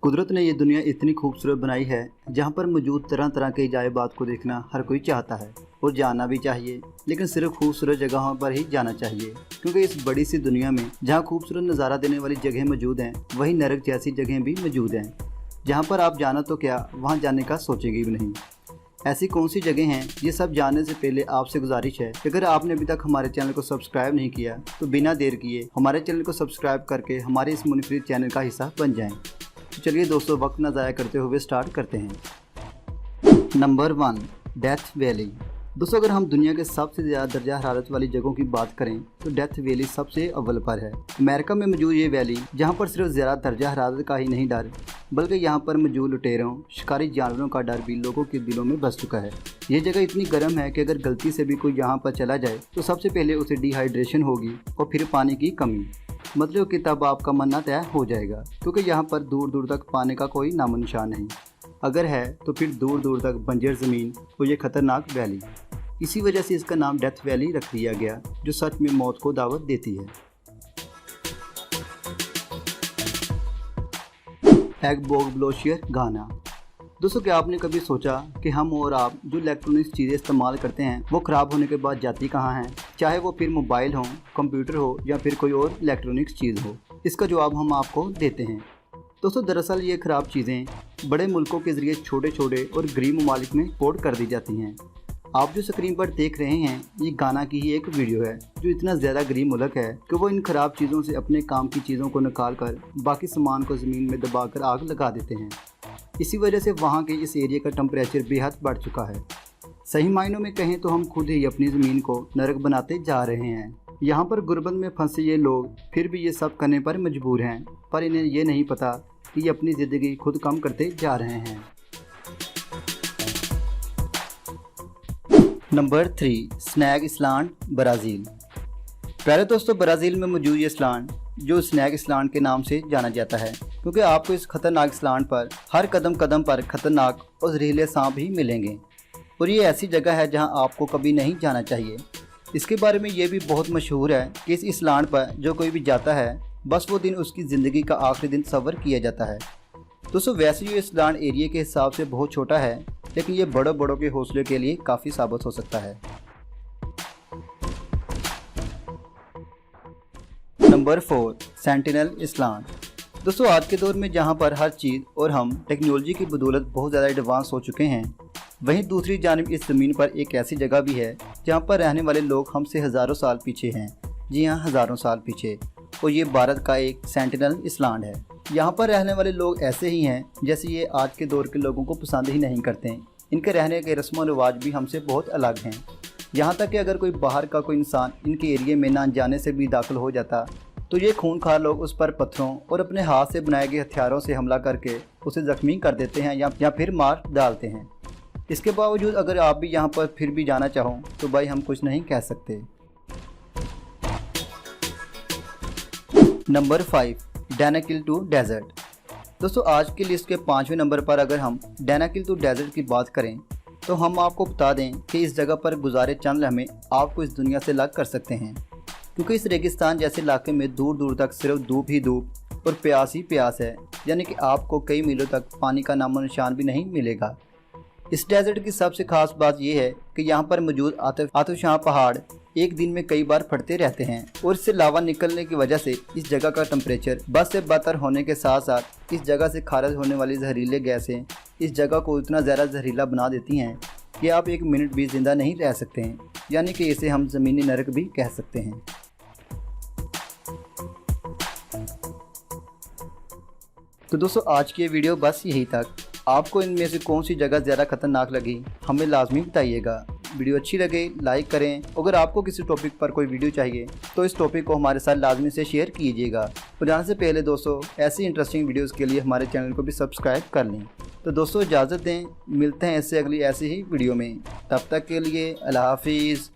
कुदरत ने ये दुनिया इतनी खूबसूरत बनाई है जहाँ पर मौजूद तरह तरह के अजायबात को देखना हर कोई चाहता है और जाना भी चाहिए, लेकिन सिर्फ खूबसूरत जगहों पर ही जाना चाहिए, क्योंकि इस बड़ी सी दुनिया में जहाँ खूबसूरत नज़ारा देने वाली जगह मौजूद हैं, वहीं नरक जैसी जगहें भी मौजूद हैं जहाँ पर आप जाना तो क्या वहाँ जाने का सोचेंगे भी नहीं। ऐसी कौन सी जगह हैं, ये सब जानने से पहले आपसे गुजारिश है कि अगर आपने अभी तक हमारे चैनल को सब्सक्राइब नहीं किया तो बिना देर किए हमारे चैनल को सब्सक्राइब करके हमारे इस मुनफरिद चैनल का हिस्सा बन जाएं। तो चलिए दोस्तों, वक्त न ज़ाया करते हुए स्टार्ट करते हैं। Number 1, death valley. दोस्तों, अगर हम दुनिया के सबसे ज़्यादा दर्जा हरारत वाली जगहों की बात करें तो डेथ वैली सबसे अव्वल पर है। अमेरिका में मौजूद ये वैली, जहाँ पर सिर्फ ज़्यादा दर्जा हरारत का ही नहीं डर, बल्कि यहाँ पर मौजूद लुटेरों शिकारी जानवरों का डर भी लोगों के दिलों में बस चुका है। ये जगह इतनी गर्म है कि अगर गलती से भी कोई यहाँ पर चला जाए तो सबसे पहले उसे डिहाइड्रेशन होगी और फिर पानी की कमी, मतलब कि तब आपका मरना तय हो जाएगा, क्योंकि यहाँ पर दूर दूर तक पानी का कोई नामो निशान नहीं। अगर है तो फिर दूर दूर तक बंजर ज़मीन और ये खतरनाक वैली। इसी वजह से इसका नाम डेथ वैली रख दिया गया, जो सच में मौत को दावत देती है। एग्बोग्लोशियर घाना। दोस्तों, क्या आपने कभी सोचा कि हम और आप जो इलेक्ट्रॉनिक्स चीज़ें इस्तेमाल करते हैं वो ख़राब होने के बाद जाती कहाँ हैं, चाहे वो फिर मोबाइल हो, कंप्यूटर हो या फिर कोई और इलेक्ट्रॉनिक्स चीज़ हो? इसका जवाब हम आपको देते हैं। दोस्तों, दरअसल ये ख़राब चीज़ें बड़े मुल्कों के ज़रिए छोटे छोटे और गरीब ममालिक में एक्सपोर्ट कर दी जाती हैं। आप जो स्क्रीन पर देख रहे हैं ये घाना की ही एक वीडियो है, जो इतना ज़्यादा गरीब मुल्क है कि वो इन ख़राब चीज़ों से अपने काम की चीज़ों को निकाल कर बाकी सामान को ज़मीन में दबाकर आग लगा देते हैं। इसी वजह से वहाँ के इस एरिया का टेम्परेचर बेहद बढ़ चुका है। सही मायनों में कहें तो हम खुद ही अपनी ज़मीन को नरक बनाते जा रहे हैं। यहाँ पर गुर्बत में फंसे ये लोग फिर भी ये सब करने पर मजबूर हैं, पर इन्हें ये नहीं पता कि ये अपनी ज़िंदगी खुद कम करते जा रहे हैं। Number 3, snag island, Brazil. पहले दोस्तों, ब्राज़ील में मौजूद ये इसलैंड जो स्नैग इसलैंड के नाम से जाना जाता है, क्योंकि आपको इस खतरनाक इसलैंड पर हर कदम कदम पर खतरनाक और जहरीले सांप ही मिलेंगे, और ये ऐसी जगह है जहां आपको कभी नहीं जाना चाहिए। इसके बारे में ये भी बहुत मशहूर है कि इस इसलैंड पर जो कोई भी जाता है बस वो दिन उसकी ज़िंदगी का आखिरी दिन तस्वर किया जाता है। दोस्तों, वैसे ये इसलैंड एरिया के हिसाब से बहुत छोटा है, लेकिन ये बड़ों बड़ों के हौसले के लिए काफ़ी साबित हो सकता है। Number 4, sentinel island. दोस्तों, आज के दौर में जहां पर हर चीज़ और हम टेक्नोलॉजी की बदौलत बहुत ज़्यादा एडवांस हो चुके हैं, वहीं दूसरी जानिब इस ज़मीन पर एक ऐसी जगह भी है जहां पर रहने वाले लोग हमसे हज़ारों साल पीछे हैं। जी हाँ, हज़ारों साल पीछे। और ये भारत का एक सेंटिनल इसलैंड है। यहाँ पर रहने वाले लोग ऐसे ही हैं जैसे ये आज के दौर के लोगों को पसंद ही नहीं करते। इनके रहने के रस्म व रिवाज भी हमसे बहुत अलग हैं। यहाँ तक कि अगर कोई बाहर का कोई इंसान इनके एरिया में ना जाने से भी दाखिल हो जाता तो ये खूंखार लोग उस पर पत्थरों और अपने हाथ से बनाए गए हथियारों से हमला करके उसे ज़ख्मी कर देते हैं या फिर मार डालते हैं। इसके बावजूद अगर आप भी यहाँ पर फिर भी जाना चाहो तो भाई हम कुछ नहीं कह सकते। Number 5, Danakil desert. दोस्तों, आज की लिस्ट के 5वें नंबर पर अगर हम डैनाकिल-टू डेजर्ट की बात करें तो हम आपको बता दें कि इस जगह पर गुजारे चंद लम्हे आपको इस दुनिया से अलग कर सकते हैं, क्योंकि इस रेगिस्तान जैसे इलाके में दूर दूर तक सिर्फ धूप ही धूप और प्यास ही प्यास है, यानी कि आपको कई मीलों तक पानी का नामो निशान भी नहीं मिलेगा। इस डेजर्ट की सबसे खास बात यह है कि यहाँ पर मौजूद आतिशबाज़ पहाड़ एक दिन में कई बार फटते रहते हैं, और इससे लावा निकलने की वजह से इस जगह का टेम्परेचर बद से बदतर होने के साथ साथ इस जगह से खारिज होने वाली जहरीले गैसें इस जगह को इतना ज़्यादा जहरीला बना देती हैं कि आप एक मिनट भी ज़िंदा नहीं रह सकते हैं, यानी कि इसे हम ज़मीनी नरक भी कह सकते हैं। तो दोस्तों, आज की ये वीडियो बस यही तक। आपको इनमें से कौन सी जगह ज़्यादा खतरनाक लगी हमें लाजमी बताइएगा। वीडियो अच्छी लगे लाइक करें। अगर आपको किसी टॉपिक पर कोई वीडियो चाहिए तो इस टॉपिक को हमारे साथ लाजमी से शेयर कीजिएगा। और जाने से पहले दोस्तों, ऐसी इंटरेस्टिंग वीडियोस के लिए हमारे चैनल को भी सब्सक्राइब कर लें। तो दोस्तों, इजाज़त दें, मिलते हैं इससे अगली ऐसी ही वीडियो में। तब तक के लिए अल्लाह हाफिज़।